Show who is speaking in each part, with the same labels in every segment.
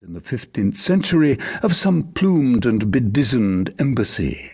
Speaker 1: in the 15th century of some plumed and bedizened embassy.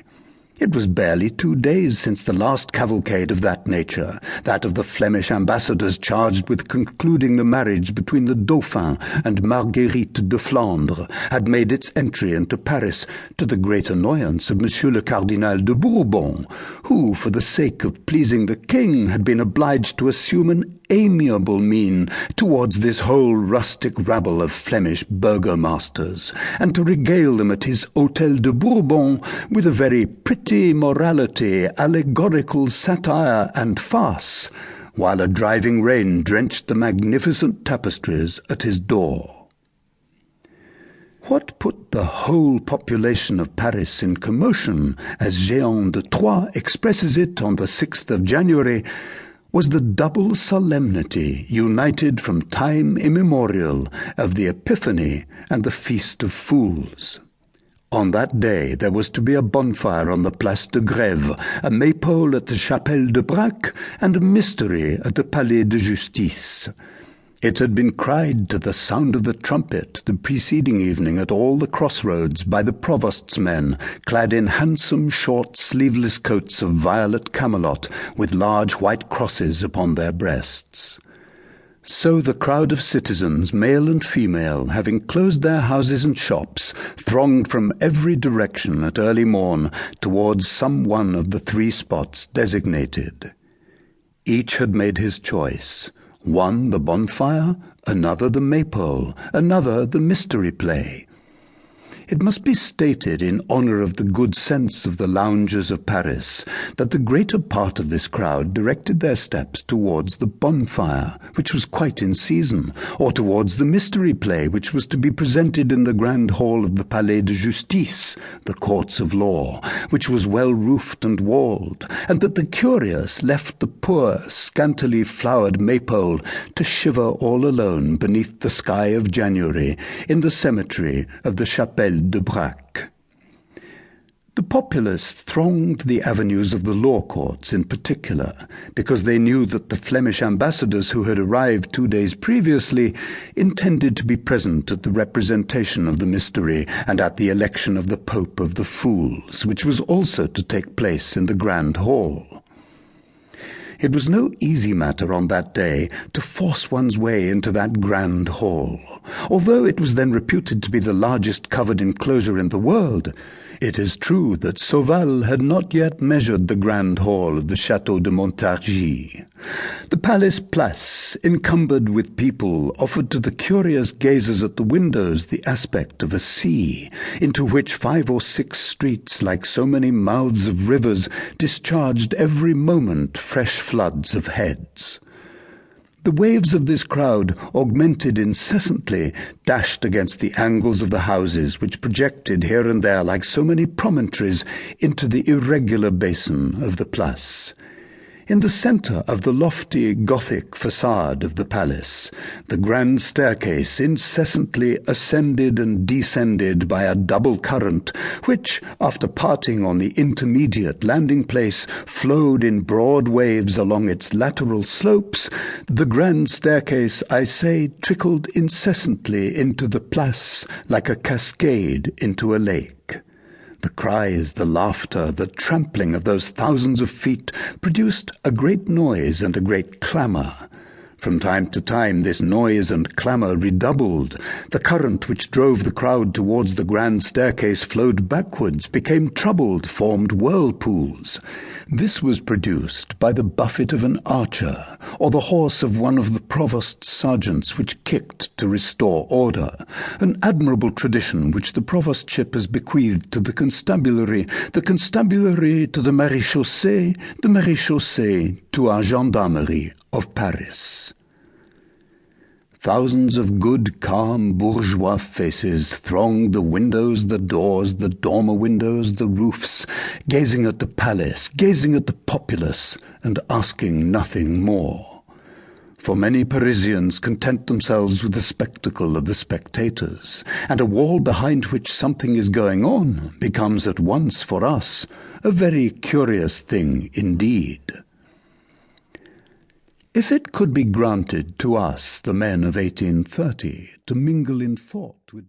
Speaker 1: It was barely 2 days since the last cavalcade of that nature, that of the Flemish ambassadors charged with concluding the marriage between the Dauphin and Marguerite de Flandre, had made its entry into Paris, to the great annoyance of Monsieur le Cardinal de Bourbon, who, for the sake of pleasing the king, had been obliged to assume an amiable mien towards this whole rustic rabble of Flemish burgomasters, and to regale them at his Hôtel de Bourbon with a very pretty morality, allegorical satire, and farce, while a driving rain drenched the magnificent tapestries at his door. What put the whole population of Paris in commotion, as Jean de Troyes expresses it on the 6th of January, was the double solemnity, united from time immemorial, of the Epiphany and the Feast of Fools. On that day there was to be a bonfire on the Place de Grève, a maypole at the Chapelle de Braque, and a mystery at the Palais de Justice. It had been cried to the sound of the trumpet the preceding evening at all the crossroads by the provost's men, clad in handsome short sleeveless coats of violet camelot, with large white crosses upon their breasts. So the crowd of citizens, male and female, having closed their houses and shops, thronged from every direction at early morn towards some one of the 3 spots designated. Each had made his choice. One the bonfire, another the maypole, another the mystery play. It must be stated in honour of the good sense of the loungers of Paris that the greater part of this crowd directed their steps towards the bonfire, which was quite in season, or towards the mystery play, which was to be presented in the grand hall of the Palais de Justice, the courts of law, which was well roofed and walled, and that the curious left the poor, scantily flowered maypole to shiver all alone beneath the sky of January in the cemetery of the Chapelle de Braque. The populace thronged the avenues of the law courts in particular, because they knew that the Flemish ambassadors who had arrived 2 days previously intended to be present at the representation of the mystery and at the election of the Pope of the Fools, which was also to take place in the Grand Hall. It was no easy matter on that day to force one's way into that grand hall. Although it was then reputed to be the largest covered enclosure in the world, it is true that Sauval had not yet measured the grand hall of the Château de Montargis. The Palace Place, encumbered with people, offered to the curious gazers at the windows the aspect of a sea, into which 5 or 6 streets, like so many mouths of rivers, discharged every moment fresh floods of heads. The waves of this crowd, augmented incessantly, dashed against the angles of the houses, which projected here and there like so many promontories into the irregular basin of the Place. In the centre of the lofty Gothic facade of the palace, the grand staircase incessantly ascended and descended by a double current, which, after parting on the intermediate landing place, flowed in broad waves along its lateral slopes. The grand staircase, I say, trickled incessantly into the Place like a cascade into a lake. The cries, the laughter, the trampling of those thousands of feet produced a great noise and a great clamour. From time to time this noise and clamour redoubled. The current which drove the crowd towards the grand staircase flowed backwards, became troubled, formed whirlpools. This was produced by the buffet of an archer, or the horse of one of the provost's sergeants, which kicked to restore order, an admirable tradition which the provostship has bequeathed to the constabulary to the maréchaussée, the maréchaussée to our gendarmerie of Paris. Thousands of good, calm, bourgeois faces thronged the windows, the doors, the dormer windows, the roofs, gazing at the palace, gazing at the populace, and asking nothing more. For many Parisians content themselves with the spectacle of the spectators, and a wall behind which something is going on becomes at once for us a very curious thing indeed. If it could be granted to us, the men of 1830, to mingle in thought with those